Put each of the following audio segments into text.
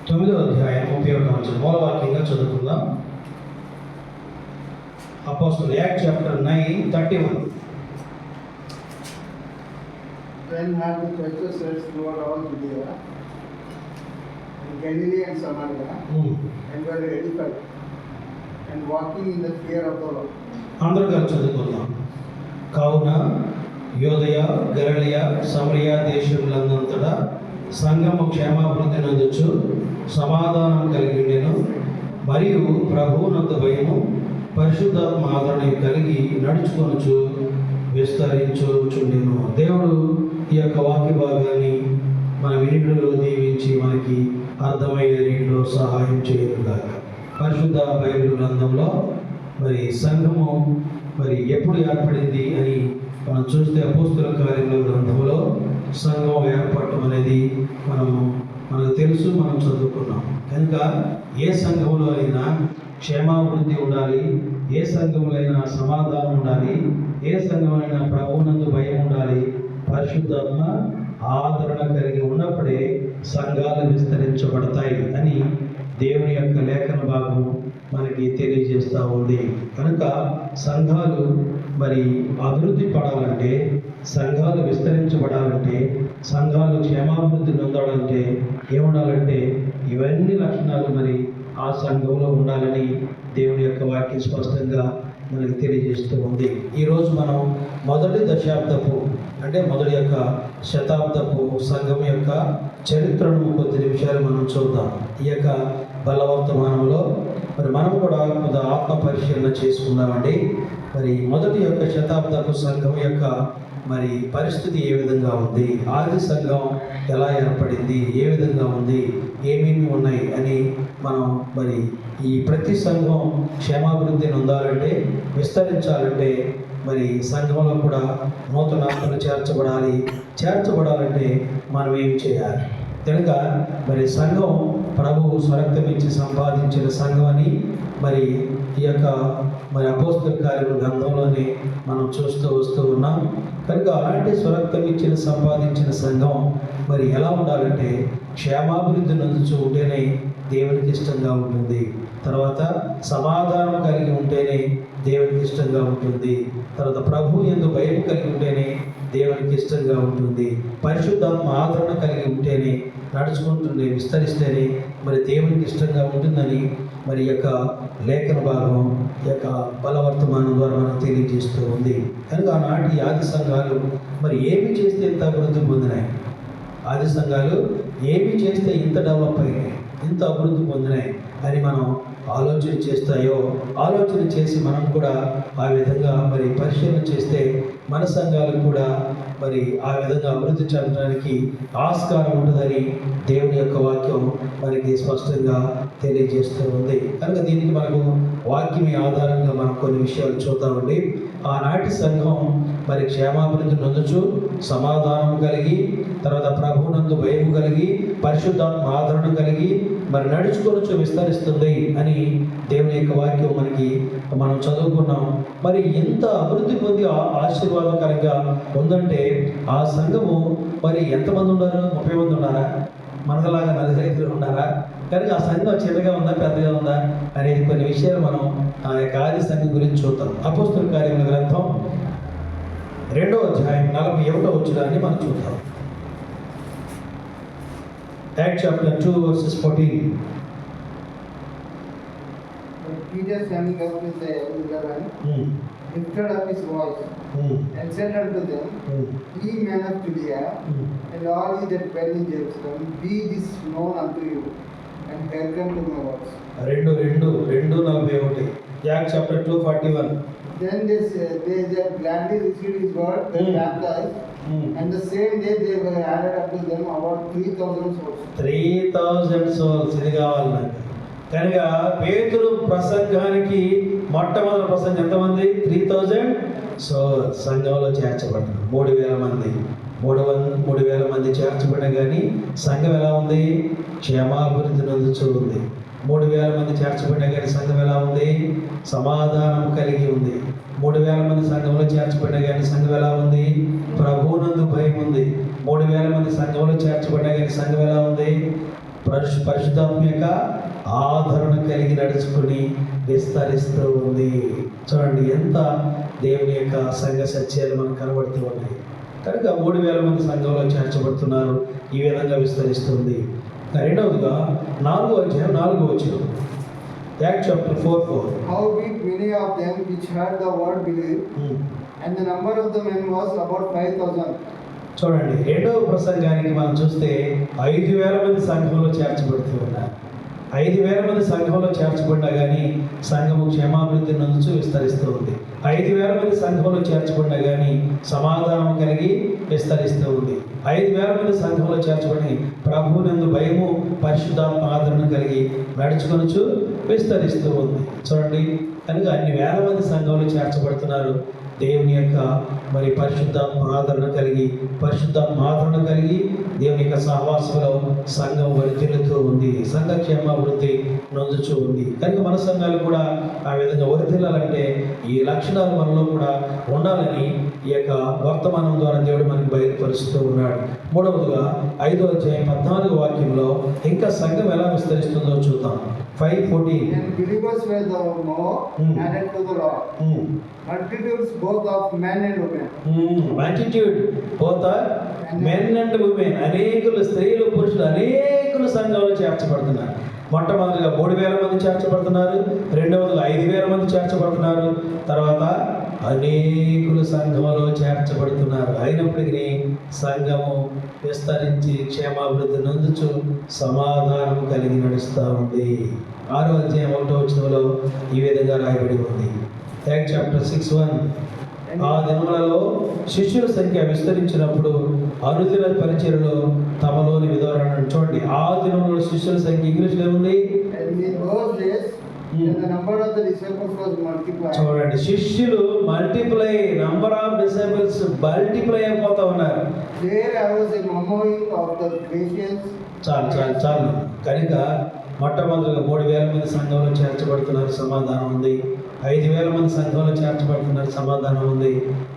9వ అధ్యాయం 31వ వచనం మూలవాక్యంగా చదువుకుందాం. అపోస్తలుల act chapter 9:31. Then have the churches spread throughout all Judea, and Galilee and Samaria, and were edified, and walking in the fear of the Lord. అందరూ కలిసి చదువుకుందాం. కావున యోదయ, గలిలయ, సమరయ దేశములందంతటా సంఘము క్షేమాభివృద్ధి నందుచు సమాధానం కలిగి ఉండెను. మరియు ప్రభువునందు భయము పరిశుద్ధాత్మ ఆదరణ కలిగి నడుచుకొనుచు విస్తరించుచుండెను. దేవుడు ఈ యొక్క వాక్య భాగాన్ని మన వినికిడిలో దీవించి మనకి అర్థమయ్యే రీతిలో సహాయం చేయనుగాక. పరిశుద్ధ బైబిల్ గ్రంథంలో మరి సంఘము మరి ఎప్పుడు ఏర్పడింది అని మనం చూస్తే అపోస్తలుల కార్యముల గ్రంథంలో సంఘం ఏర్పడటం అనేది మనకు తెలుసు, మనం చదువుకున్నాం. కనుక ఏ సంఘంలో అయినా క్షేమాభివృద్ధి ఉండాలి, ఏ సంఘంలో అయినా సమాధానం ఉండాలి, ఏ సంఘమైనా ప్రభువునందు భయం ఉండాలి, పరిశుద్ధాత్మ ఆదరణ కలిగి ఉన్నప్పుడే సంఘాలు విస్తరించబడతాయి అని దేవుని యొక్క లేఖన భాగం మనకి తెలియజేస్తూ ఉంది. కనుక సంఘాలు మరి అభివృద్ధి పడాలంటే, సంఘాలు విస్తరించబడాలంటే, సంఘాలు క్షేమాభివృద్ధి పొందాలంటే ఏముండాలంటే ఇవన్నీ లక్షణాలు మరి ఆ సంఘంలో ఉండాలని దేవుని యొక్క వాక్యం స్పష్టంగా మనకి తెలియజేస్తూ ఉంది. ఈరోజు మనం మొదటి దశాబ్దపు అంటే మొదటి యొక్క శతాబ్దపు సంఘం యొక్క చరిత్రను కొద్ది నిమిషాలు మనం చూద్దాం. ఈ యొక్క బలవర్తమానంలో మరి మనం కూడా కొంత ఆత్మ పరిశీలన చేసుకుందామండి. మరి మొదటి యొక్క శతాబ్దపు సంఘం యొక్క మరి పరిస్థితి ఏ విధంగా ఉంది, ఆది సంఘం ఎలా ఏర్పడింది, ఏ విధంగా ఉంది, ఏమేమి ఉన్నాయి అని మనం మరి ఈ ప్రతి సంఘం క్షేమాభివృద్ధిని పొందాలంటే, విస్తరించాలంటే మరి సంఘంలో కూడా నూతన ఆత్మలు చేర్చబడాలంటే మనం ఏం చేయాలి? కనుక మరి సంఘం ప్రభువు స్వరక్తమిచ్చి సంపాదించిన సంఘం అని మరి ఈ యొక్క మరి అపోస్తలుల కార్యముల గ్రంథంలోనే మనం చూస్తూ వస్తూ ఉన్నాం. కనుక అలాంటి స్వరక్తం ఇచ్చిన సంపాదించిన సంఘం మరి ఎలా ఉండాలంటే క్షేమాభివృద్ధి నందుచూ ఉంటేనే దేవునికి ఇష్టంగా ఉంటుంది. తర్వాత సమాధానం కలిగి ఉంటేనే దేవునికి ఇష్టంగా ఉంటుంది. తర్వాత ప్రభు యందు భయం కలిగి ఉంటేనే దేవునికి ఇష్టంగా ఉంటుంది. పరిశుద్ధాత్మ ఆదరణ కలిగి ఉంటేనే, నడుచుకుంటుండే విస్తరిస్తేనే మరి దేవునికి ఇష్టంగా ఉంటుందని మరి యొక్క లేఖన భాగం యొక్క బలవర్తమానం ద్వారా మనకు తెలియజేస్తూ ఉంది. కనుక ఆనాటి ఆది సంఘాలు మరి ఏమి చేస్తే ఇంత అభివృద్ధి పొందినాయి, ఆది సంఘాలు ఏమి చేస్తే ఇంత డెవలప్ అయ్యాయి, ఇంత అభివృద్ధి పొందినాయి అని మనం ఆలోచన చేసి మనం కూడా ఆ విధంగా మరి పరిశీలన చేస్తే మన సంఘాలు కూడా మరి ఆ విధంగా అభివృద్ధి చెందడానికి ఆస్కారం ఉంటుందని దేవుని యొక్క వాక్యం మనకి స్పష్టంగా తెలియజేస్తూ ఉంది. కనుక దీనికి మనకు వాక్యమే ఆధారంగా మనం కొన్ని విషయాలు చూద్దామండి. ఆనాటి సంఘం మరి క్షేమాభివృద్ధి నందుచు సమాధానం కలిగి, తర్వాత ప్రభువునందు భయం కలిగి, పరిశుద్ధాత్మ ఆదరణ కలిగి మరి నడుచుకొనుచు విస్తరిస్తుంది అని దేవుని యొక్క వాక్యం మనం చదువుకున్నాం. మరి ఎంత అభివృద్ధి పొంది ఆశీర్వాదకరంగా ఉందంటే ఆ సంఘము మరి ఎంతమంది ఉన్నారు? 30 మంది ఉన్నారా? మనలాగా 45 ఉన్నారా? కనుక ఆ సంఘం చిన్నగా ఉందా, పెద్దగా ఉందా అనేది కొన్ని విషయాలు మనం ఆ యొక్క ఆది సంఘం గురించి చూద్దాం. అపోస్తలుల కార్యముల గ్రంథం 2వ అధ్యాయం 41వ వచనాన్ని మనం చూద్దాం. Acts chapter 2 verses 14. Peter standing up with the 11 lifted up his voice and said unto them, Ye men of Judea, and all ye that dwell in Jerusalem, be this known unto you, and hearken to my words. 2:41. Acts chapter 2:41. Then they that gladly received his word were baptized, and the same day they were added unto them about 3,000 souls. 3,000 souls. ఇది కావాలి నాకు. కనుక పేతురు ప్రసంగానికి మొట్టమొదటి ప్రసంగం ఎంతమంది? 3,000 సంఘంలో చేర్చబడ్డారు. 3,000 మంది 3,000 మంది చేర్చబడ్డా కానీ సంఘం ఎలా ఉంది? క్షేమాభివృద్ధి నందుచూ ఉంది. 3,000 మంది చేర్చబడ్డా కానీ సంఘం ఎలా ఉంది? సమాధానం కలిగి ఉంది. 3,000 మంది సంఘంలో చేర్చబడ్డా కానీ సంఘం ఎలా ఉంది? ప్రభువునందు భయం ఉంది. 3,000 మంది సంఘంలో చేర్చబడ్డా కానీ సంఘం ఎలా ఉంది? పరిశుద్ధాత్మ యొక్క ఆదరణ కలిగి నడుచుకుని విస్తరిస్తూ ఉంది. చూడండి ఎంత దేవుని యొక్క సంఘ సత్యాలు మనకు కనబడుతూ ఉన్నాయి. కనుక 3,000 మంది సంఘంలో చేర్చబడుతున్నారు. ఈ విధంగా విస్తరిస్తుంది. రెండవదిగా 4వ అధ్యాయం 4వ వచనం, Acts chapter 4:4. Howbeit many of them which heard the word believed, and the number of the men was about 5,000. చూడండి రెండవ ప్రసంగానికి మనం చూస్తే 5,000 మంది సంఘంలో చేర్చబడుతూ ఉన్నారు. 5,000 మంది సంఘంలో చేర్చబడినా కానీ సంఘము క్షేమాభివృద్ధి నందుచు విస్తరిస్తూ ఉంది. 5,000 మంది సంఘంలో చేర్చబడినా కానీ సమాధానం కలిగి విస్తరిస్తూ ఉంది. 5,000 మంది సంఘంలో చేర్చబడి ప్రభువునందు భయము పరిశుద్ధాత్మ ఆదరణ కలిగి నడుచుకొనుచు విస్తరిస్తూ ఉంది. చూడండి కనుక అన్ని వేల మంది సంఘంలో చేర్చబడుతున్నారు. దేవుని యొక్క మరి పరిశుద్ధాత్మ ఆదరణ కలిగి దేవుని యొక్క సహవాసంలో సంఘం వర్ధిల్లుతూ ఉంది. సంఘ క్షేమాభివృద్ధి నొందుచూ ఉంది. కనుక మన సంఘాలు కూడా ఆ విధంగా వర్ధిల్లాలంటే ఈ లక్షణాలు మనలో కూడా ఉండాలని ఈ యొక్క వర్తమానం ద్వారా దేవుడు మనకి బయలుపరుస్తూ ఉన్నాడు. మూడవదిగా 5వ అధ్యాయం 14వ వాక్యంలో ఇంకా సంఘం ఎలా విస్తరిస్తుందో చూద్దాం. 5:14. And believers were the more added to the Lord. Multitudes both of men and women. Multitude both are men and women. అనేకులు స్త్రీలు పురుషులు అనేకులు సంఘంలో చేర్చబడుతున్నారు. మొట్టమొదటిగా 3,000 మంది చేర్చబడుతున్నారు. రెండవదిగా 5,000 మంది చేర్చబడుతున్నారు. తర్వాత అనేకులు సంఘంలో చేర్చబడుతున్నారు. అయినప్పటికీ సంఘము విస్తరించి క్షేమాభివృద్ధి నందుచు సమాధానం కలిగి నడుస్తూ ఉంది. 6వ అధ్యాయం 1వ వచనంలో ఈ విధంగా రాయబడి ఉంది. Acts chapter 6:1. ఆ దినములలో శిష్యుల సంఖ్య విస్తరించినప్పుడు అనుదిన పరిచర్యలో తమలోని విధవరణ. చూడండి ఆ దినములలో శిష్యుల సంఖ్య ఇంగ్లీష్లో ఏముంది? And in those days, the number of the disciples was multiplied. చూడండి శిష్యులు multiply, number of disciples multiply అయిపోతా ఉన్నారు. There I was a murmuring of the Galatians. చాలు కనుక మొట్టమొదటిగా 3,000 మంది సంఘంలో చేర్చబడుతున్నారు, సమాధానం ఉంది. 5,000 మంది సంఘంలో చేర్చబడుతున్నారు, సమాధానం ఉంది.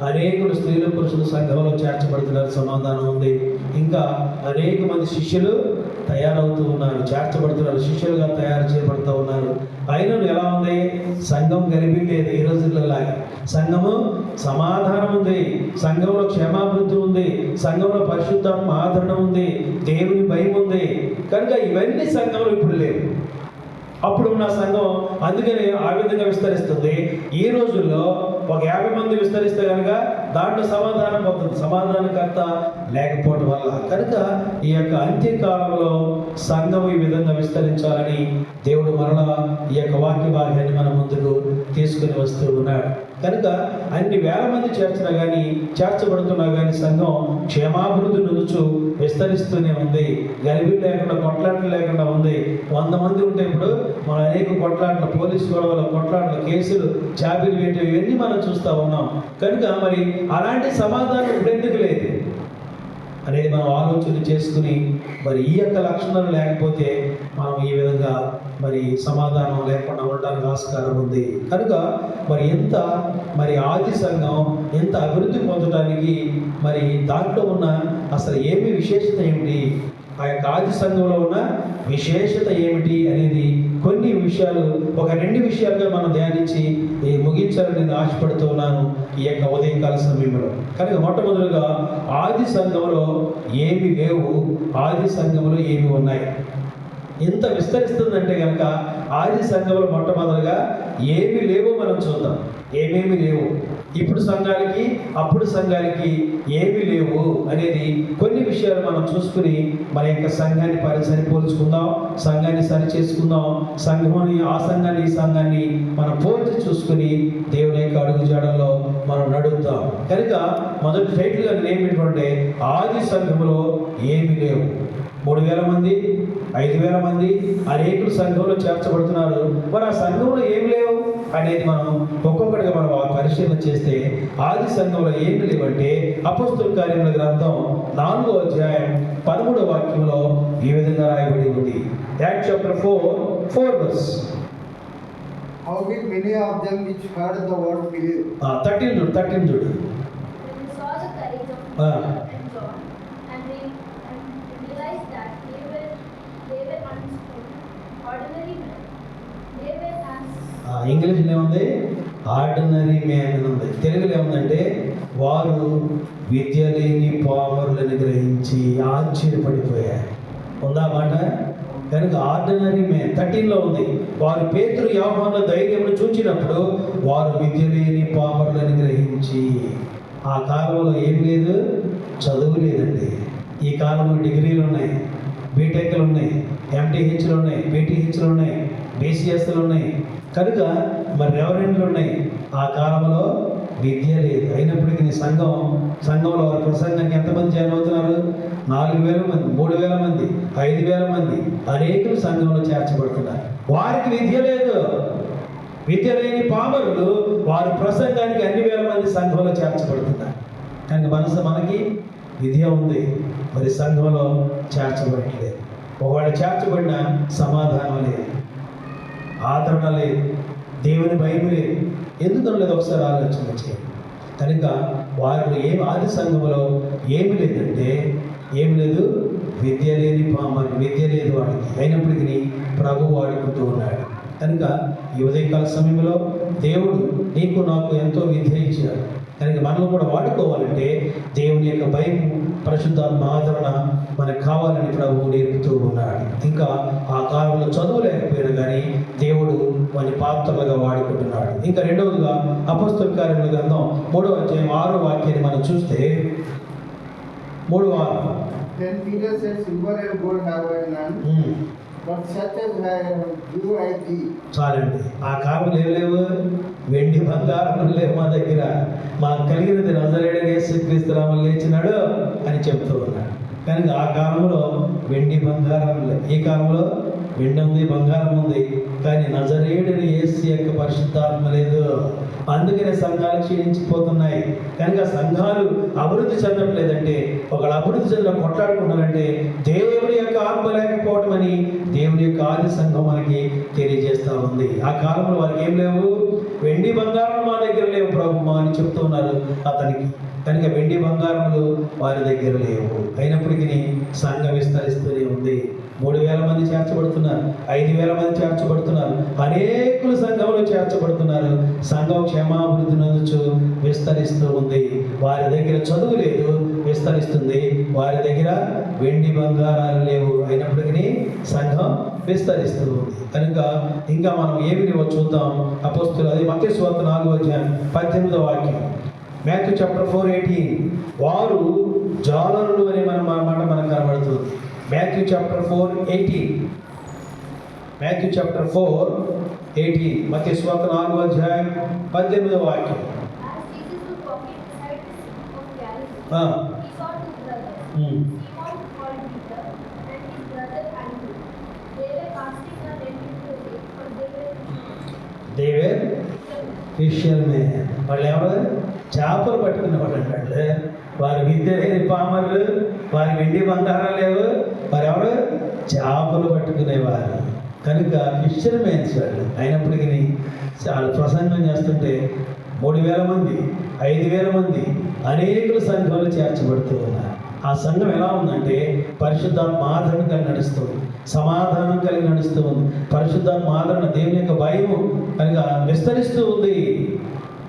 అనేకులు స్త్రీలు పురుషులు సంఘంలో చేర్చబడుతున్నారు, సమాధానం ఉంది. ఇంకా అనేక మంది శిష్యులు తయారవుతూ ఉన్నారు, చేర్చబడుతున్నారు, శిష్యులుగా తయారు చేయబడుతూ ఉన్నారు. అయినను ఎలా ఉంది? సంఘం గలిబి లేదు. ఈ రోజుల్లో లాగా సంఘము సమాధానం ఉంది, సంఘంలో క్షేమాభివృద్ధి ఉంది, సంఘంలో పరిశుద్ధాత్మ ఆదరణ ఉంది, దేవుని భయం ఉంది. కనుక ఇవన్నీ సంఘంలో ఇప్పుడు లేవు. అప్పుడు ఉన్న సంఘం అందుకని ఆ విధంగా విస్తరిస్తుంది. ఈ రోజుల్లో ఒక 50 మంది విస్తరిస్తే కనుక దాంట్లో సమాధానం పోతుంది, సమాధానకర్త లేకపోవడం వల్ల. కనుక ఈ యొక్క అంత్యకాలంలో సంఘం ఈ విధంగా విస్తరించాలని దేవుడు మరలా ఈ యొక్క వాక్య భాగాన్ని మన ముందుకు తీసుకుని వస్తూ ఉన్నాడు. కనుక అన్ని వేల మంది చేర్చబడుతున్నా కానీ సంఘం క్షేమాభివృద్ధి నుంచు విస్తరిస్తూనే ఉంది. గలిబి లేకుండా, కొట్లాటలు లేకుండా ఉంది. 100 మంది ఉంటే ఇప్పుడు మన అనేక కొట్లాటలు, పోలీసు గొడవలు, కొట్లాటలు, కేసులు, చాబీలు వేయటం ఇవన్నీ మనం చూస్తూ ఉన్నాం. కనుక మరి అలాంటి సమాధానం ఇప్పుడు ఎందుకు లేదు అనేది మనం ఆలోచన చేసుకుని మరి ఈ యొక్క లక్షణాలు లేకపోతే మనం ఈ విధంగా మరి సమాధానం లేకుండా ఉండడానికి ఆస్కారం ఉంది. కనుక మరి మరి ఆది సంఘం ఎంత అభివృద్ధి పొందడానికి మరి దాంట్లో ఉన్న అసలు ఏమి విశేషత ఏమిటి, ఆ యొక్క ఆది సంఘంలో ఉన్న విశేషత ఏమిటి అనేది కొన్ని విషయాలు, ఒక 2 విషయాలుగా మనం ధ్యానించి ముగించాలని నేను ఆశపడుతూ ఉన్నాను ఈ యొక్క ఉదయకాల సమయంలో. కనుక మొట్టమొదటిగా ఆది సంఘంలో ఏమి లేవు, ఆది సంఘంలో ఏమి ఉన్నాయి. ఎంత విస్తరిస్తుందంటే కనుక ఆది సంఘంలో మొట్టమొదటిగా ఏమి లేవో మనం చూద్దాం. ఏమేమి లేవు, ఇప్పుడు సంఘానికి అప్పుడు సంఘానికి ఏమి లేవు అనేది కొన్ని విషయాలు మనం చూసుకుని మన యొక్క సంఘాన్ని సరిపోల్చుకుందాం, సంఘాన్ని సరి చేసుకుందాం. సంఘాన్ని, ఆ సంఘాన్ని, ఈ సంఘాన్ని మనం పోల్చి చూసుకుని దేవుని యొక్క అడుగు జాడల్లో మనం నడుద్దాం. కనుక మొదటి టైటిల్గా నేనేమిటంటే ఆది సంఘంలో ఏమి లేవు. 3,000 మంది, 5,000 మంది అనేకులు సంఘంలో చేర్చబడుతున్నారు. మరి ఆ సంఘంలో ఏమి లేవు అనేది మనం ఒక్కొక్కటిగా మనం పరిశీలన చేస్తే ఆది సంఘంలో ఏమి లేవంటే అపోస్తలుల కార్యముల గ్రంథం 4వ అధ్యాయం 13వ వాక్యంలో ఈ విధంగా రాయబడి ఉంది. Acts chapter 4 verse. Howbeit many of them which heard the word believed. 13 చూడు. When we saw the courage of Peter and John and realized that they were ordinary men. They were as ఇంగ్లీష్లో ఏముంది? Ordinary man అని ఉంది. తెలుగులో ఏముందంటే వారు విద్య లేని పామరులను గ్రహించి ఆశ్చర్యపడిపోయారు. ఉందా మాట? కనుక ఆర్డినరీ మ్యాన్ 13లో ఉంది. వారు పేతురు యోహానుల ధైర్యమును చూచినప్పుడు వారు విద్య లేని పామరులను గ్రహించి. ఆ కాలంలో ఏం లేదు, చదువు లేదండి. ఈ కాలంలో డిగ్రీలు ఉన్నాయి, బీటెక్లు ఉన్నాయి, ఎంటీహెచ్లు ఉన్నాయి, పీటీహెచ్లు ఉన్నాయి, బీసీఎస్లు ఉన్నాయి. కనుక మరి రెవరెండ్లు ఉన్నాయి. ఆ కాలంలో విద్య లేదు. అయినప్పటికీ సంఘంలో వారి ప్రసంగానికి ఎంతమంది జాయిన్ అవుతున్నారు? 4,000 మంది, 3,000 మంది, 5,000 మంది అనేకులు సంఘంలో చేర్చబడుతున్నారు. వారికి విద్య లేదు. విద్య లేని పామరులు వారి ప్రసంగానికి అన్ని వేల మంది సంఘంలో చేర్చబడుతున్నారు. కనుక మనకి విద్య ఉంది, మరి సంఘంలో చేర్చబడట్లేదు. ఒకవేళ చేర్చబడిన సమాధానం లేదు, ఆదరణ లేదు, దేవుని భయం లేదు. ఎందుకు లేదు ఒకసారి ఆలోచన చేయండి. కనుక వారిలో ఆది సంఘంలో ఏమి లేదంటే ఏమి లేదు, విద్య లేని పామరు, విద్య లేదు వాడికి. అయినప్పటికీ ప్రభు వాడుకుంటూ ఉన్నాడు. కనుక ఈ ఉదయకాల సమయంలో దేవుడు నీకు నాకు ఎంతో విద్య ఇచ్చాడు. కనుక మనం కూడా వాడుకోవాలంటే దేవుని యొక్క భయం, పరిశుద్ధాత్మ ఆదరణ మనకు కావాలని ప్రభువు నేర్పుతూ ఉన్నాడు. ఇంకా ఆ కాలంలో చదువు లేకపోయినా కానీ దేవుడు వాని పాత్రలుగా వాడుకుంటున్నాడు. ఇంకా రెండవదిగా అపొస్తలుల కార్యముల గ్రంథం 3వ అధ్యాయం 6వ వాక్యాన్ని మనం చూస్తే 3:6. Then Peter said, Silver and gold have I none, but such as I have give I thee. చాలండి. ఆ కాలంలో ఏం లేవు, వెండి బంగారం లేవు మా దగ్గర. మాకు కలిగినది నజరేయుడైన యేసుక్రీస్తు నామమున లేచినాడు అని చెప్తూ ఉన్నాడు. కనుక ఆ కాలంలో వెండి బంగారం లేవు. ఈ కాలంలో వెండి ఉంది, బంగారం ఉంది, కానీ నజరేయుడైన యేసు యొక్క పరిశుద్ధాత్మ లేదు. అందుకనే సంఘాలు క్షీణించిపోతున్నాయి. కనుక సంఘాలు అభివృద్ధి చెందట్లేదంటే, ఒకళ్ళు అభివృద్ధి చెందడం కొట్లాడుకుంటారంటే దేవుని యొక్క ఆత్మ లేకపోవటం అని దేవుని యొక్క ఆది సంఘం మనకి తెలియజేస్తూ ఉంది. ఆ కాలంలో వారికి ఏం లేవు, వెండి బంగారం మా దగ్గర లేవు ప్రభువా అని చెప్తూ ఉన్నారు అతనికి. కనుక వెండి బంగారములు వారి దగ్గర లేవు. అయినప్పటికీ సంఘం విస్తరిస్తూనే ఉంది. 3,000 మంది చేర్చబడుతున్నారు, 5,000 మంది చేర్చబడుతున్నారు, అనేకులు సంఘంలో చేర్చబడుతున్నారు. సంఘం క్షేమాభివృద్ధి నొందుచు విస్తరిస్తూ ఉంది. వారి దగ్గర చదువు లేదు, విస్తరిస్తుంది. వారి దగ్గర వెండి బంగారాలు లేవు, అయినప్పటికీ సంఘం విస్తరిస్తూ ఉంది. కనుక ఇంకా మనం ఏమి చూద్దాం. అపోస్తులు అది మత్తయి సువార్త 4వ అధ్యాయం 18వ వాక్యం. Matthew chapter 4:18. వారు జాలరులు అనే మాట మనకు కనబడుతుంది. Matthew chapter 4:18. Matthew chapter 4:18. మత్తయి సువార్త 4వ అధ్యాయం 18వ వాక్యం. as Jesus was walking beside the sea of Galilee, ఆ, he saw two brothers, um, Simon called Peter and his brother Andrew. They were casting a net into the lake, for they were they were fishermen. వాళ్ళు ఎవరు? చేపలు పట్టుకునే వాళ్ళు అంటే. వారి విద్య లేని పామర్లు, వారి వెండి బంగారం లేవు. వారు ఎవరు? చేపలు పట్టుకునేవారు. కనుక ఫిషర్మెన్స్ వాళ్ళు. అయినప్పటికీ వాళ్ళు ప్రసంగం చేస్తుంటే 3,000 మంది, 5,000 మంది అనేకులు సంఘంలో చేర్చబడుతూ ఉన్నారు. ఆ సంఘం ఎలా ఉందంటే పరిశుద్ధాత్మ ఆదరణ కలిగి నడుస్తుంది, సమాధానం కలిగి నడుస్తూ ఉంది. పరిశుద్ధాత్మ ఆదరణ, దేవుని యొక్క భయము కనుక విస్తరిస్తూ ఉంది.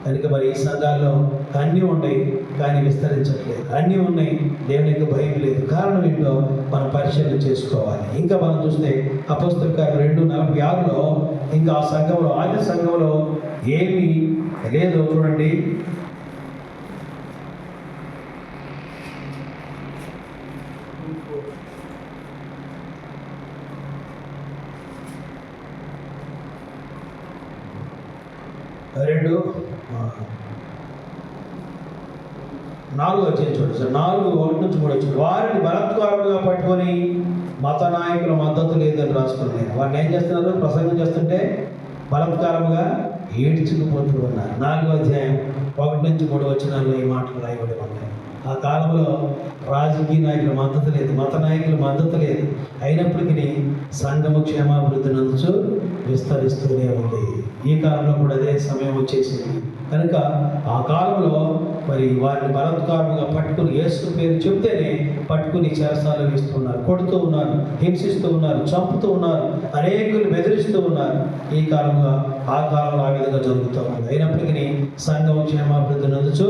కనుక మరి ఈ సంఘాల్లో అన్నీ ఉన్నాయి కానీ విస్తరించట్లేదు. అన్నీ ఉన్నాయి, దేవుని యొక్క భయం లేదు. కారణం ఏంటో మనం పరిశీలన చేసుకోవాలి. ఇంకా మనం చూస్తే అపోస్తలుల కార్యం 2:46లో ఇంకా ఆ సంఘంలో, ఆది సంఘంలో ఏమీ లేదో చూడండి. రెండు 4 వచ్చేది చూడండి సార్. 4:1 నుంచి 3 వచ్చింది. వారిని బలాత్కారంగా పట్టుకొని మత నాయకుల మద్దతు లేదని రాసుకున్నాను. వారిని ఏం చేస్తున్నారు? ప్రసంగం చేస్తుంటే బలాత్కారంగా ఏడ్చుకుపోతూ ఉన్నారు. 4వ అధ్యాయం 1 నుంచి 3 వచనాల్లో ఈ మాటలు రాయబడి ఉన్నాయి. ఆ కాలంలో రాజకీయ నాయకుల మద్దతు లేదు, మత నాయకుల మద్దతు లేదు. అయినప్పటికీ సంఘము క్షేమాభివృద్ధి నందుచు విస్తరిస్తూనే ఉంది. ఈ కాలంలో కూడా అదే సమయం వచ్చేసింది కనుక ఆ కాలంలో మరి వారిని బలాత్కారంగా పట్టుకుని యేసు పేరు చెప్తేనే పట్టుకుని చెరసాలలో వేస్తున్నారు, కొడుతూ ఉన్నారు, హింసిస్తూ ఉన్నారు, చంపుతూ ఉన్నారు, అనేకులు బెదిరిస్తూ ఉన్నారు. ఈ కాలంలో ఆ కాలంలో ఆ విధంగా జరుగుతూ ఉంది. అయినప్పటికీ సంఘం క్షేమాభివృద్ధి నందుచు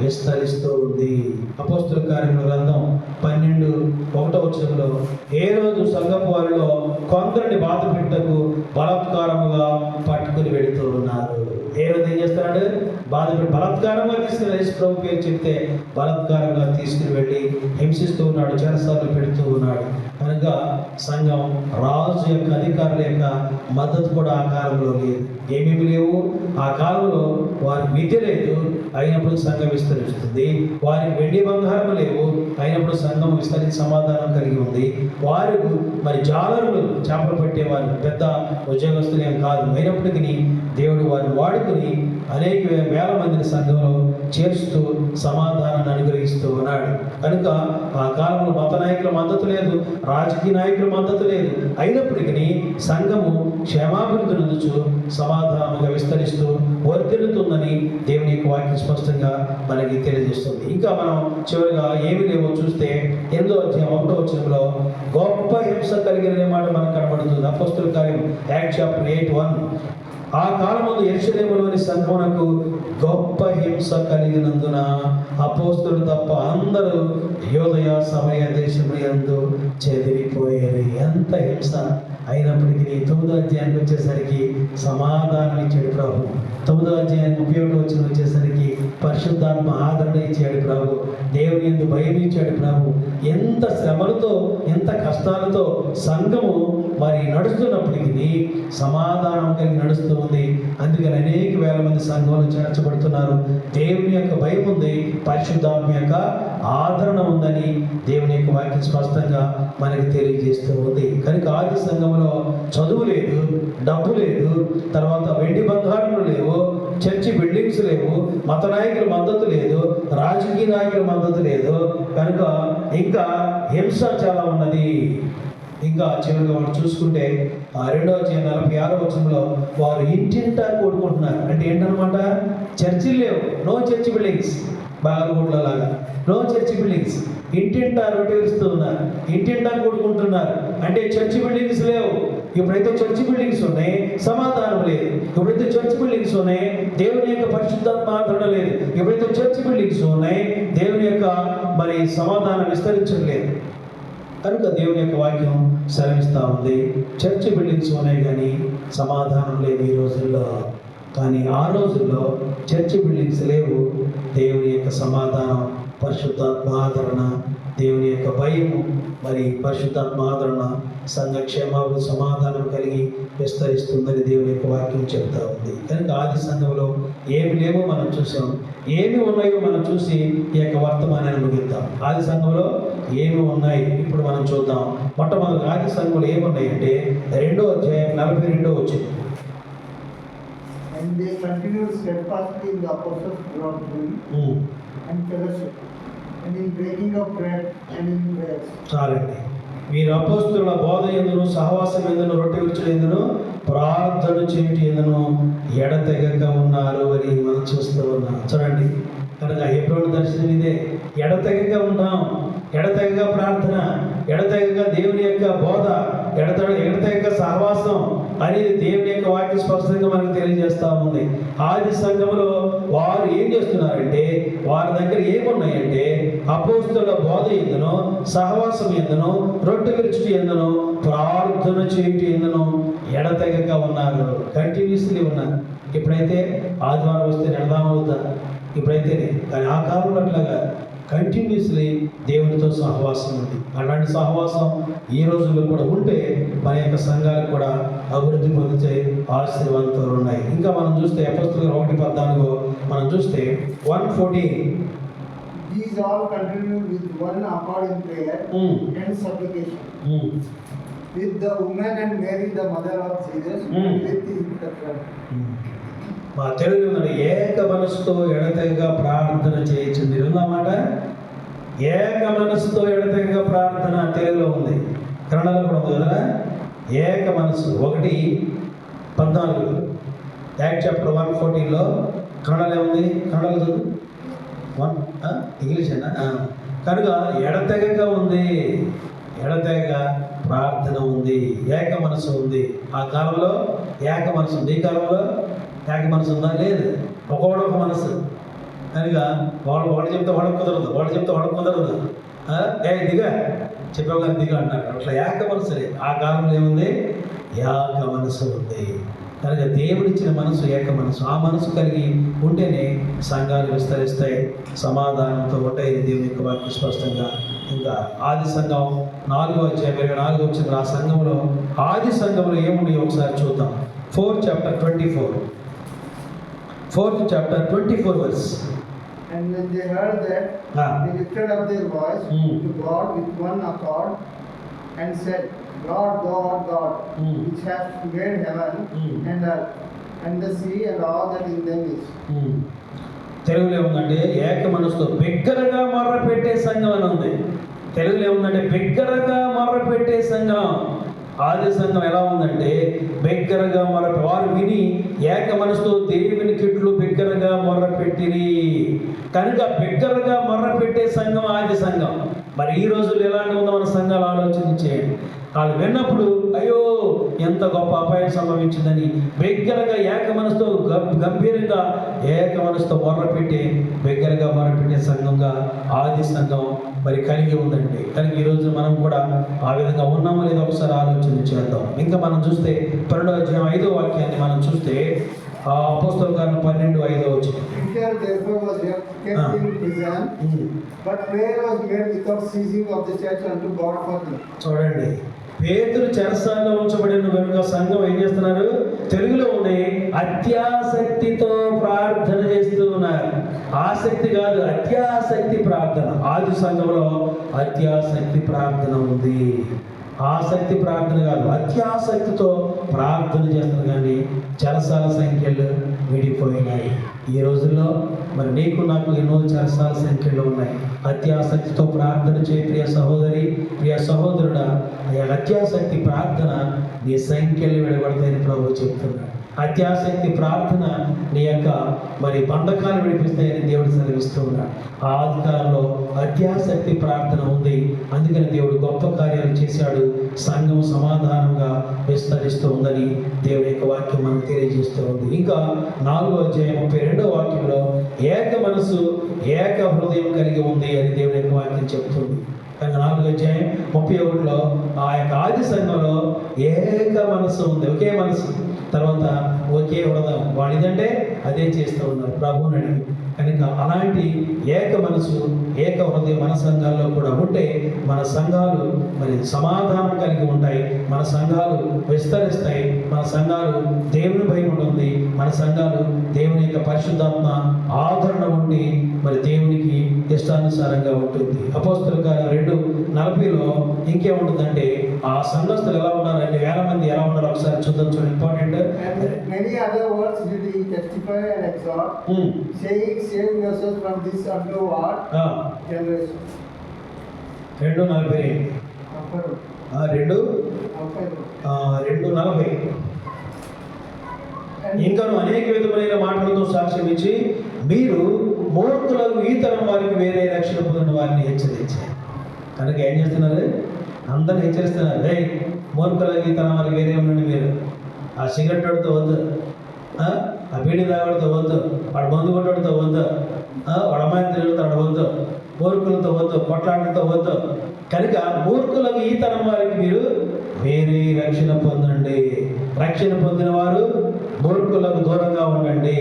విస్తరిస్తూ ఉంది. అపోస్తుల కార్యముల గ్రంథం 12:1 ఏ రోజు సంఘపు వారిలో కొందరిని బాధ పెట్టకు బలాత్కారముగా పట్టుకుని వెళుతూ ఉన్నారు. ఏ రోజు ఏం చేస్తున్నాడు? బలాత్కారంగా తీసుకుని యేసు ప్రభు పేరు చెప్తే బలాత్కారంగా తీసుకుని వెళ్ళి హింసిస్తూ ఉన్నాడు, చెరసాలలో పెడుతూ ఉన్నాడు. కనుక సంఘం రాజు యొక్క అధికారుల యొక్క మద్దతు కూడా ఆ కాలంలో లేదు. ఏమేమి లేవు ఆ కాలంలో. వారికి విద్య లేదు, అయినప్పుడు సంఘం విస్తరిస్తుంది. వారికి వెండి బంగారం లేవు, అయినప్పుడు సంఘం విస్తరించి సమాధానం కలిగి ఉంది. వారు మరి జాలరులు, చేపలు పట్టేవారు పెద్ద ఉద్యోగస్తులు ఏం కాదు, అయినప్పటికీ దేవుడు వారిని వాడుకుని అనేక వేల మందిని సంఘంలో చేర్చుతూ సమాధానాన్ని అనుగ్రహిస్తూ ఉన్నాడు. కనుక ఆ కాలంలో మత నాయకుల మద్దతు లేదు, రాజకీయ నాయకుల మద్దతు లేదు, అయినప్పటికీ సంఘము క్షేమాభివృద్ధి నందుచు సమాధానంగా విస్తరిస్తూ వర్ధిల్లుతుందని దేవుని యొక్క వాక్యం స్పష్టంగా మనకి తెలియజేస్తుంది. ఇంకా మనం చివరిగా ఏమి లేవో చూస్తే 8:1 గొప్ప హింస కలిగిన మాట మనకు కనబడుతుంది. అపోస్తుల కార్యం యాక్ట్ చాప్టర్ 8:1 ఆ కాలమందు యెరూషలేములోని సంఘమునకు గొప్ప హింస కలిగినందున అపోస్తులు తప్ప అందరూ యోదయ సమరయ దేశముల యందు చెదిరిపోయారు. ఎంత హింస! అయినప్పటికీ 9వ అధ్యాయానికి వచ్చేసరికి సమాధానం ఇచ్చాడు ప్రభు. 9వ అధ్యాయానికి 31 వచ్చేసరికి పరిశుద్ధాత్మ ఆదరణ ఇచ్చాడు ప్రభు. దేవుని యందు భయం ఇచ్చాడు ప్రభు. ఎంత శ్రమలతో, ఎంత కష్టాలతో సంఘము మరి నడుస్తున్నప్పటికీ సమాధానం కలిగి నడుస్తూ ఉంది. అందుకని అనేక వేల మంది సంఘంలో చేర్చబడుతున్నారు. దేవుని యొక్క భయం ఉంది, పరిశుద్ధాత్మ యొక్క ఆదరణ ఉందని దేవుని యొక్క వాక్యం స్పష్టంగా మనకి తెలియజేస్తూ ఉంది. కనుక ఆది సంఘంలో చదువు లేదు, డబ్బు లేదు, తర్వాత వెండి బంగారులు లేవు, చర్చి బిల్డింగ్స్ లేవు, మత నాయకుల మద్దతు లేదు, రాజకీయ నాయకుల మద్దతు లేదు. కనుక ఇంకా హింస చాలా ఉన్నది. ఇంకా చివరిగా మనం చూసుకుంటే 2వ అధ్యాయం 46 వారు ఇంటింటా కూడుకుంటున్నారు. అంటే ఏంటనమాట? చర్చిలు లేవు, నో చర్చ్ బిల్డింగ్స్. బాగలగూడలో లాగా నో చర్చ్ బిల్డింగ్స్. ఇంటింటా రొట్టె విరుస్తూ ఉన్నారు, ఇంటింటా కూడుకుంటున్నారు. అంటే చర్చ్ బిల్డింగ్స్ లేవు. ఎప్పుడైతే చర్చ్ బిల్డింగ్స్ ఉన్నాయి, సమాధానం లేదు. ఎప్పుడైతే చర్చ్ బిల్డింగ్స్ ఉన్నాయి, దేవుని యొక్క పరిశుద్ధాత్మ ఆదరణ లేదు. ఎప్పుడైతే చర్చ్ బిల్డింగ్స్ ఉన్నాయి, దేవుని యొక్క మరి సమాధానం విస్తరించలేదు. కనుక దేవుని యొక్క వాక్యం సెలవిస్తూ ఉంది, చర్చ్ బిల్డింగ్స్ ఉన్నాయి కానీ సమాధానం లేదు ఈ రోజుల్లో. కానీ ఆ రోజుల్లో చర్చ్ బిల్డింగ్స్ లేవు. దేవుని యొక్క సమాధానం, పరిశుద్ధాత్మ ఆదరణ, దేవుని యొక్క భయము, మరి పరిశుద్ధాత్మ ఆదరణ సంఘ క్షేమాభివృద్ధి సమాధానం కలిగి విస్తరిస్తుందని దేవుని యొక్క వాక్యం చెప్తా ఉంది. కనుక ఆది సంఘంలో ఏమి లేవో మనం చూసాం, ఏమి ఉన్నాయో మనం చూసి ఈ యొక్క వర్తమానాన్ని ముగిద్దాం. ఆది సంఘంలో ఏమి ఉన్నాయి ఇప్పుడు మనం చూద్దాం. మొట్టమొదటి ఆది సంఘంలో ఏమి ఉన్నాయంటే 2వ అధ్యాయం 42 And they continued steadfastly in the apostles' doctrine and fellowship, and in breaking of bread and in prayers. చాలండి. మీరు అపోస్తుల బోధ ఎందును, సహవాసం ఎందును, రొట్టె విరుచుట ఎందును, ప్రార్థన చేయుట ఎందును ఎడతెగక ఉన్నారు అని మనం చూస్తూ ఉన్నాం. చూడండి, కనుక ఎప్పుడు దర్శనం ఇదే. ఎడతెగక ఉంటాం, ఎడతెగక ప్రార్థన, ఎడతెగక దేవుని యొక్క బోధ, ఎడతెగక సహవాసం అనేది దేవుని యొక్క వాక్య స్పష్టంగా మనకు తెలియజేస్తూ ఉంది. ఆది సంఘంలో వారు ఏం చేస్తున్నారంటే, వారి దగ్గర ఏమున్నాయంటే అపోస్తుల బోధ ఎందును, సహవాసం ఎందును, రొట్టె విరుచుట ఎందును, ప్రార్థన చేయుట ఎందును ఎడతెగక ఉన్నారు. కంటిన్యూస్లీ ఉన్నారు. ఎప్పుడైతే ఆదివారం వస్తే నిడదామవుతా, ఇప్పుడైతే. కానీ ఆ కాలంలో అట్లాగా కంటిన్యూస్లీ దేవునితో సహవాసం ఉంది. అలాంటి సహవాసం ఈ రోజుల్లో కూడా ఉంటే మన యొక్క సంఘాలు కూడా అభివృద్ధి పొందితే ఆశీర్వాదాలు ఉన్నాయి. ఇంకా మనం చూస్తే అపోస్తుల 1:14 మనం చూస్తే 1:14 These all continued with one accord in prayer and supplication, with the woman and Mary the mother of Jesus, with his brethren. మా తెలుగులో ఏక మనసుతో ఎడతెగక ప్రార్థన చేయించింది ఉందన్నమాట. ఏక మనసుతో ఎడతెగక ప్రార్థన తెలుగులో ఉంది, కన్నడలో కూడా ఉంది కదా. ఏక మనసు 1:14 యాక్ట్ చాప్టర్ 1:14లో కన్నడలో ఏముంది? కన్నడలో చదువు. ఇంగ్లీష్ అన్నా? కనుక ఎడతెగక ఉంది, ఎడతెగక ప్రార్థన ఉంది, ఏక మనసు ఉంది. ఆ కాలంలో ఏక మనసు ఉంది. ఈ కాలంలో ఏక మనసు ఉందా? లేదు. ఒక్కొక్క మనసు. కనుక వాడు చెప్తే వాడకు కుదరదు, వాడు చెప్తే వాడకు కుదరదు. దిగా చెప్పావు కానీ దిగా అంటారు. అట్లా ఏక మనసు లేదు. ఆ కాలంలో ఏముంది? ఏక మనసు ఉంది. కనుక దేవుడిచ్చిన మనసు ఏక మనసు. ఆ మనసు కలిగి ఉంటేనే సంఘాలు విస్తరిస్తాయి, సమాధానంతో ఉంటాయి. దేవుని యొక్క వాక్య స్పష్టంగా. ఇంకా ఆది సంఘం 4వ అధ్యాయం 24వ వచనం. ఆ సంఘంలో ఆది సంఘంలో ఏమున్నాయో ఒకసారి చూద్దాం. 4th chapter 24. 4th chapter 24 verse. And when they heard that, they lifted up their voice to God with one accord and said, God, God, God, which hath made heaven and earth and the sea and all that in them is. తెలుగులో ఏముందంటే ఏక మనసుతో బిగ్గరగా మొర్ర పెట్టే సంఘం అని ఉంది. తెలుగులో ఏముందంటే బిగ్గరగా మొర్ర పెట్టే సంఘం. ఆది సంఘం ఎలా ఉందంటే బిగ్గరగా మొర్ర, వారు విని ఏక మనసుతో దేవుని కిట్లు బిగ్గరగా మొర్ర పెట్టిరి. కనుక బిగ్గరగా మొర్ర పెట్టే సంఘం ఆది సంఘం. మరి ఈ రోజుల్లో ఎలాంటి ఉందో మన సంఘాలు ఆలోచించేయండి. వాళ్ళు విన్నప్పుడు అయ్యో ఎంత గొప్ప అపాయం సంభవించిందని బిగ్గరగా ఏక మనసుతో గంభీరంగా ఏక మనసుతో మొర్రపెట్టి బిగ్గరగా మొర్రపెట్టే సంఘంగా ఆది సంఘం మరి కలిగి ఉందండి. కనుక ఈరోజు మనం కూడా ఆ విధంగా ఉన్నామో లేదో ఒకసారి ఆలోచన చేద్దాం. ఇంకా మనం చూస్తే 12వ అధ్యాయం 5వ వాక్యాన్ని మనం చూస్తే అపోస్తలుల కార్యం 12:5 వచ్చింది. Peter therefore was kept in prison, but prayer was made without ceasing of the church unto God for him. చూడండి, పేతురు చెరసాలలో ఉంచబడిన కనుక సంఘం ఏం చేస్తున్నారు? తెలుగులో ఉంది, అత్యాసక్తితో ప్రార్థన చేస్తూ ఉన్నారు. ఆసక్తి కాదు, అత్యాసక్తి ప్రార్థన. ఆది సంఘంలో అత్యాసక్తి ప్రార్థన ఉంది. ఆసక్తి ప్రార్థన కాదు, అత్యాసక్తితో ప్రార్థన చేస్తున్నారు. కానీ చెరసాల సంఖ్యలు విడిపోయినాయి. ఈ రోజుల్లో మరి నీకు నాకు ఎన్నో చెరసాల సంఖ్యలు ఉన్నాయి. అత్యాసక్తితో ప్రార్థన చేయి ప్రియ సహోదరి, ప్రియ సహోదరుడా. అత్యాసక్తి ప్రార్థన నీ సంఖ్యలు విడబడతాయని ప్రభు చెప్తున్నాడు. అత్యాసక్తి ప్రార్థన నీ యొక్క మరి బంధకాలు విడిపిస్తాయని దేవుడు సెలవిస్తూ ఉన్నాడు. ఆ ఆదికాలంలో అత్యాసక్తి ప్రార్థన ఉంది. అందుకని దేవుడు గొప్ప కార్యాలు చేశాడు. సంఘం సమాధానంగా విస్తరిస్తూ ఉందని దేవుడి యొక్క వాక్యం మనకు తెలియజేస్తూ ఉంది. ఇంకా 4వ అధ్యాయం 32వ వాక్యంలో ఏక మనసు ఏక హృదయం కలిగి ఉంది అని దేవుడి యొక్క వాక్యం చెప్తుంది. కనుక 4వ అధ్యాయం 31లో ఆ యొక్క ఆది సంఘంలో ఏక మనసు ఉంది, ఒకే మనసు, తర్వాత ఒకే హృదయం. వాడిదంటే అదే చేస్తూ ఉన్నారు ప్రభువుని అడిగి. కనుక అలాంటి ఏక మనసు ఏక హృదయం మన సంఘాల్లో కూడా ఉంటే మన సంఘాలు మరి సమాధానం కలిగి ఉంటాయి, మన సంఘాలు విస్తరిస్తాయి, మన సంఘాలు దేవుని భయం ఉంటుంది, మన సంఘాలు దేవుని యొక్క పరిశుద్ధాత్మ ఆదరణ ఉండి మరి దేవునికి ఇష్టానుసారంగా ఉంటుంది. అపోస్తలుల కార్యం 2:40లో ఇంకేముంటుందంటే ఆ సంఘస్థులు ఎలా ఉన్నారు, 2,000 మంది ఎలా ఉన్నారు ఒకసారి చూద్దాం. చూడండి, important. Many other words did he testify and exhort, saying, save yourselves from this untoward generation. 2:40. 2:40. ఇంకను అనేక విధమైన మాటలతో సాక్ష్యం ఇచ్చి మీరు మూర్ఖులకు ఈ తరం వారికి వేరే రక్షణ పొందిన వారిని హెచ్చరించారు. కనుక ఏం చేస్తున్నారు? అందరిని హెచ్చరిస్తున్నారు. మూర్ఖులకు ఈ తరం వారికి వేరే ఉండండి. మీరు ఆ సిగరెట్ వాడితో వద్దు, ఆ బీడీ తాగడితో వద్దు, వాడు మందు కొట్టడితో వద్దు, వాడు అమ్మాయిని తిరుగుతాడు వద్దు, మూర్ఖులతో వద్దు, కొట్లాటలతో వద్దు. కనుక మూర్ఖులకు ఈ తరం వారికి మీరు వేరే రక్షణ పొందండి. రక్షణ పొందిన వారు మూర్ఖులకు దూరంగా ఉండండి,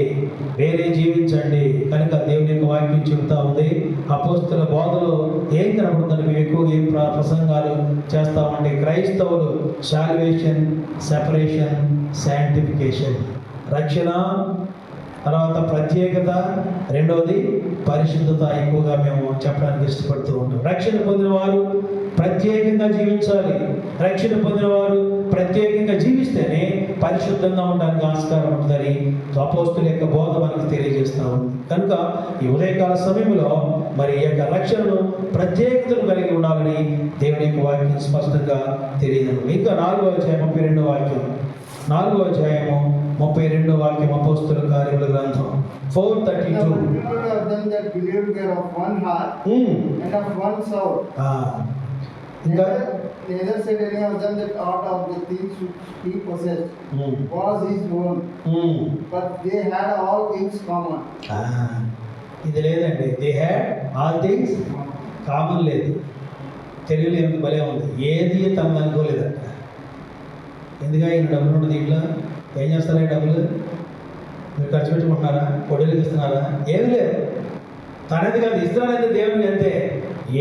వేరే జీవించండి. కనుక దేవుని యొక్క వాక్యం చెబుతా ఉంది. అపోస్తలుల బోధలో ఏం కనబడుతుంది? మేము ఎక్కువగా ఏం ప్రసంగాలు చేస్తామంటే క్రైస్తవులు సాల్వేషన్, సెపరేషన్, శాంటిఫికేషన్. రక్షణ, తర్వాత ప్రత్యేకత, రెండవది పరిశుద్ధత ఎక్కువగా మేము చెప్పడానికి ఇష్టపడుతూ ఉంటాం. రక్షణ పొందిన వారు ప్రత్యేకంగా జీవించాలి. రక్షణ పొందిన వారు ప్రత్యేకంగా జీవిస్తేనే పరిశుద్ధంగా ఉండడానికి ఆస్కారం ఉంటుందని అపోస్తలుల యొక్క బోధ మనకు తెలియజేస్తూ ఉంది. కనుక ఈ ఉదయకాల సమయంలో మరి ఈ యొక్క రక్షణను ప్రత్యేకతను కలిగి ఉండాలని దేవుని యొక్క వాక్యం స్పష్టంగా తెలియదు. ఇంకా 4వ అధ్యాయం 32వ వాక్యం, 4వ అధ్యాయము 32వ వాక్యం అపోస్తుల కార్యముల గ్రంథం 4:32. Multitude of them that believed were of one heart and of one soul. ఇంకా Neither said any of them that out of the things which he possessed was his own, but they had all things common. ఇది లేదండి, they had all things common లేదు. తెలుగులో ఏమి భలే ఉంది, ఏది తమను అనుకోలేదంట. ఎందుకంటే ఈయన డబ్బులు ఉన్నది ఇంట్లో ఏం చేస్తారా? ఈ డబ్బులు మీరు ఖర్చు పెట్టుకుంటున్నారా? పొడులకు ఇస్తున్నారా? ఏమి లేదు. తనది కాదు, ఇస్తున్నానైతే దేవునికి అంతే.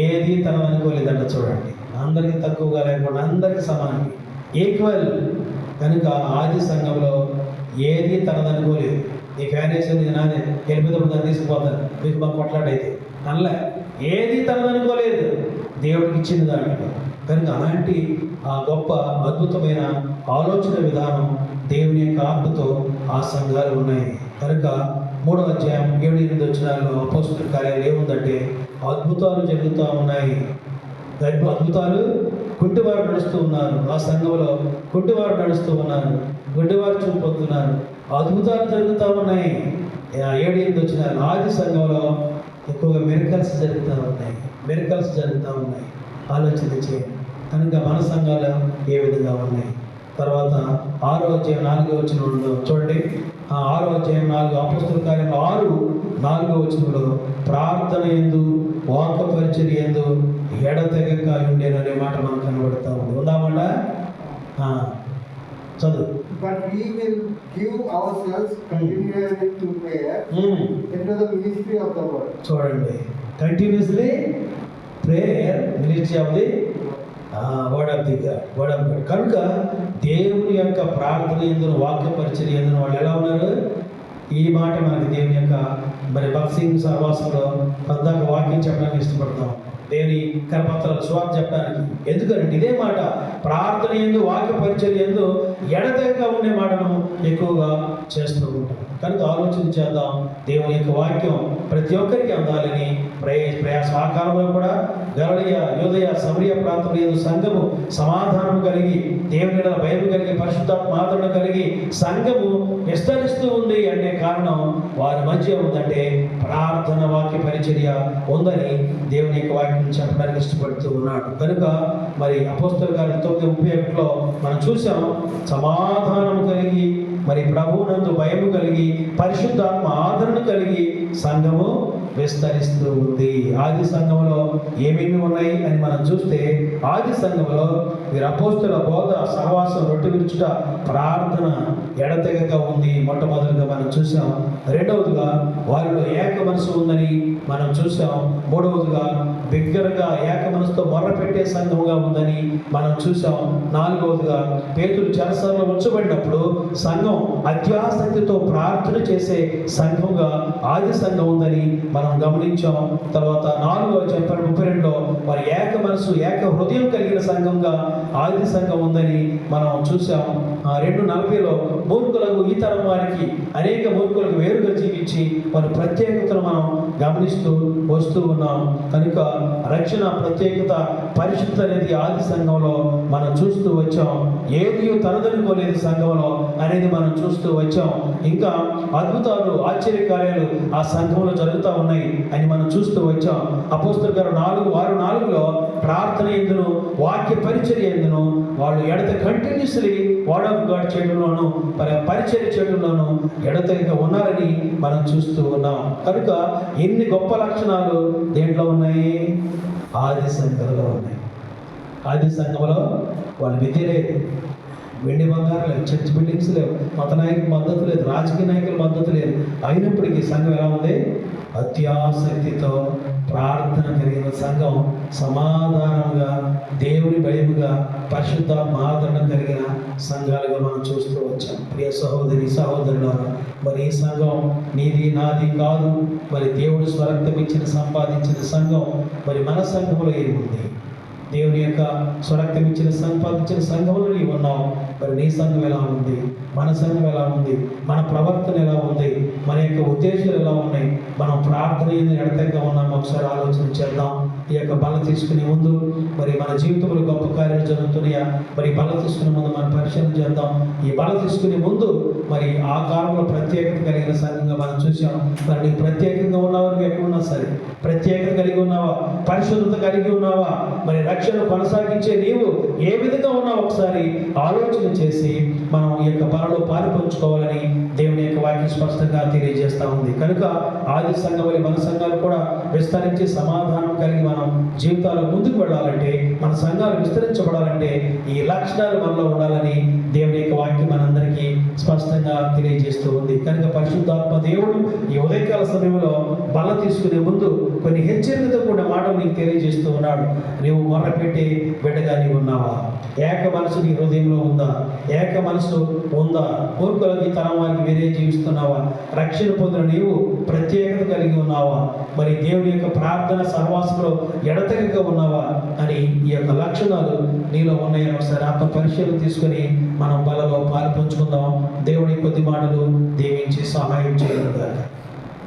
ఏది తనను అనుకోలేదంట. చూడండి, అందరికీ తక్కువగా లేకుండా అందరికీ సమానం, ఈక్వల్. కనుక ఆది సంఘంలో ఏది తనదనుకోలేదు. నీ ఫ్యాన్ వేసేది నాదే, వెళ్ళిపోతే దాన్ని తీసుకుపోతాను, మీకు మాకు కొట్లాడైతే అనలే. ఏది తనదనుకోలేదు, దేవుడికి ఇచ్చిన దాంట్లో. కనుక అలాంటి ఆ గొప్ప అద్భుతమైన ఆలోచన విధానం దేవుని యొక్క ఆత్మతో ఆ సంఘాలు ఉన్నాయి. కనుక 3వ అధ్యాయం 7-8 వచనాల్లో అపోస్తుల కార్యాలు ఏముందంటే అద్భుతాలు జరుగుతూ ఉన్నాయి. అద్భుతాలు, కుంటివారు నడుస్తూ ఉన్నారు. ఆ సంఘంలో కుంటివారు నడుస్తూ ఉన్నారు, గుడ్డివారు చూపుతున్నారు, అద్భుతాలు జరుగుతూ ఉన్నాయి. 7-8 వచనాలు. ఆది సంఘంలో ఎక్కువగా మిరకల్స్ జరుగుతూ ఉన్నాయి, మిరకల్స్ జరుగుతూ ఉన్నాయి. ఆలోచన చేయండి. కనుక మన సంఘాలు ఏ విధంగా ఉన్నాయి. తర్వాత 6వ అధ్యాయం 4వ వచనంలో చూడండి. 6వ అధ్యాయం 4 అపోస్తుల కార్యం 6:4 వచనంలో ప్రార్థన యందు వాక్య పరిచర్య యందు ఎడతెగక ఉండేను అనే మాట మనకు కనబడతా ఉంది. ఉందామాట చదువు. But we will give ourselves continually to prayer into the ministry of the word. చూడండి, continuously prayer, ministry of the word of the God, word of God. కనుక దేవుని యొక్క ప్రార్థన ఎందును వాక్య పరిచర్య ఎందును వాళ్ళు ఎలా ఉన్నారు? ఈ మాట మనకి దేవుని యొక్క మరి భక్సింగ్ సహవాసంలో పద్దాక వాక్యం చెప్పడానికి ఇష్టపడతాం, దేవుని కరపత్రాలు స్వార్థ చెప్పడానికి. ఎందుకంటే ఇదే మాట ప్రార్థన యందు వాక్య పరిచర్య యందు ఎడతెగక ఉండే మాటను ఎక్కువగా చేస్తూ ఉంటాం. కనుక ఆలోచన చేద్దాం, దేవుని యొక్క వాక్యం ప్రతి ఒక్కరికి అందాలని ప్రయాస. ఆ కాలంలో కూడా గలిలయ, యూదయ, సమరయ ప్రాంతంలో ఏదో సంఘము సమాధానం కలిగి, దేవుని మీద భయం కలిగి, పరిశుద్ధాత్మ ఆదరణ కలిగి సంఘము విస్తరిస్తూ ఉంది అంటే కారణం వారి మధ్య ఉందంటే ప్రార్థన వాక్య పరిచర్య ఉందని దేవుని యొక్క వాక్యం చెప్పడానికి ఇష్టపడుతూ ఉన్నాడు. కనుక మరి అపోస్తల కార్యం 9:31లో మనం చూసాం, సమాధానం కలిగి, మరి ప్రభువునందు భయము కలిగి, పరిశుద్ధాత్మ ఆదరణ కలిగి సంఘము విస్తరిస్తూ ఉంది. ఆది సంఘంలో ఏమేమి ఉన్నాయి అని మనం చూస్తే, ఆది సంఘంలో వీరు అపోస్తల బోధ, సహవాసం, రొట్టె విరుచుట, ప్రార్థన ఎడతెగక ఉంది. మొట్టమొదటిగా మనం చూసాం. రెండవదిగా వారిలో ఏక మనసు ఉందని మనం చూసాం. మూడవదిగా బిగ్గరగా ఏక మనసుతో మొర్ర పెట్టే సంఘముగా ఉందని మనం చూసాం. నాలుగవదిగా పేతురు చెరసాలలో ఉంచబడినప్పుడు సంఘం అత్యాసక్తితో ప్రార్థన చేసే సంఘముగా ఆది సంఘం ఉందని మనం గమనించాం. తర్వాత 4వ అధ్యాయం 32లో వారి ఏక మనసు, ఏక హృదయం కలిగిన సంఘంగా ఆది సంఘం ఉందని మనం చూసాం. 2:40లో మూర్ఖులకు ఈ తరం వారికి అనేక మూర్ఖులకు వేరుగా జీవించి వారి ప్రత్యేకతను మనం గమనిస్తూ వస్తూ ఉన్నాం. కనుక రక్షణ, ప్రత్యేకత, పరిశుద్ధత అనేది ఆది సంఘంలో మనం చూస్తూ వచ్చాం. ఏది తనదనుకోలేదు సంఘంలో అనేది మనం చూస్తూ వచ్చాం. ఇంకా అద్భుతాలు, ఆశ్చర్యకార్యాలు ఆ సంఘంలో జరుగుతూ ఉన్నాయి అని మనం చూస్తూ వచ్చాం. అపోస్తలుల కార్యం 4:4లో ప్రార్థన ఎందును వాక్య పరిచర్య ఎందును వాళ్ళు కంటిన్యూస్లీ వర్డ్ ఆఫ్ గాడ్ చేయడంలోను, పరిచర్య చేయడంలోను ఎడతెగక ఉన్నారని మనం చూస్తూ ఉన్నాం. కనుక ఎన్ని గొప్ప లక్షణాలు దేంట్లో ఉన్నాయి? ఆది సంఘంలో ఉన్నాయి. ఆది సంఘంలో వాళ్ళ విద్య లేదు, వెండి బంగారం లేదు, చర్చ్ బిల్డింగ్స్ లేవు, మత నాయకుల మద్దతు లేదు, రాజకీయ నాయకుల మద్దతు లేదు. అయినప్పటికీ సంఘం ఎలా ఉంది? అత్యాసక్తితో ప్రార్థన కలిగిన సంఘం, సమాధానంగా, దేవుని భయముగా, పరిశుద్ధాత్మ ఆదరణ కలిగిన సంఘాలుగా మనం చూస్తూ వచ్చాం. ప్రియ సహోదరి సహోదరులారా, మరి ఈ సంఘం నీది నాది కాదు. మరి దేవుడు స్వరక్తం ఇచ్చిన సంపాదించిన సంఘం. మరి మన సంఘంలో ఏముంది? దేవుని యొక్క స్వరక్తం ఇచ్చిన సంపాదించిన సంఘంలో నీవు ఉన్నావు. మరి నీ సంఘం ఎలా ఉంది? మన సంఘం ఎలా ఉంది? మన ప్రవర్తన ఎలా ఉంది? మన యొక్క ఉద్దేశాలు ఎలా ఉన్నాయి? మనం ప్రార్థన ఎడతెగక ఉన్నాం. ఒకసారి ఆలోచన చేద్దాం. ఈ యొక్క బల తీసుకునే ముందు మరి మన జీవితంలో గొప్ప కార్యాలు జరుగుతున్నాయా, మరి బల తీసుకునే ముందు మనం పరిశీలన చేద్దాం. ఈ బల తీసుకునే ముందు మరి ఆ కాలంలో ప్రత్యేకత కలిగిన సంఘంగా మనం చూసాం. మరి నీకు ప్రత్యేకంగా ఉన్నావా, నువ్వు ఎక్కడున్నా సరే ప్రత్యేకత కలిగి ఉన్నావా, పరిశుద్ధత కలిగి ఉన్నావా, మరి రక్షణ కొనసాగించే నీవు ఏ విధంగా ఉన్నావు ఒకసారి ఆలోచన చేసి మనం ఈ యొక్క బలలో పాలుపంచుకోవాలని దేవుని యొక్క వాక్యం స్పష్టంగా తెలియజేస్తా ఉంది. కనుక ఆది సంఘం వల్ల మన సంఘాలు కూడా విస్తరించి సమాధానం కలిగి మనం జీవితాలు ముందుకు వెళ్ళాలంటే, మన సంఘాలు విస్తరించబడాలంటే ఈ లక్షణాలు మనలో ఉండాలని దేవుని యొక్క వాక్యం మనందరికీ స్పష్టంగా తెలియజేస్తూ ఉంది. కనుక పరిశుద్ధాత్మ దేవుడు ఈ ఉదయకాల సమయంలో బల తీసుకునే ముందు కొన్ని హెచ్చరికతో కూడా మాటలు నీకు తెలియజేస్తూ ఉన్నాడు. నీవు మొర్రపెట్టి బిడ్డగా నీవు ఉన్నావా? ఏక మనసు నీ హృదయంలో ఉందా? ఏక మనసు ఉందా? కోరికలకి తరం వారికి వేరే జీవిస్తున్నావా? రక్షణ పొందిన నీవు ప్రత్యేకత కలిగి ఉన్నావా? మరి దేవుని యొక్క ప్రార్థన సహవాసంలో ఎడతెగక ఉన్నావా అని ఈ యొక్క లక్షణాలు నీలో ఉన్నాయని ఒకసారి ఆత్మ పరిశీలన తీసుకొని మనం బలలో పాలు పంచుకుందాం. దేవుని కొద్ది మాటలు దీవించి సహాయం చేయగలుగుతారు.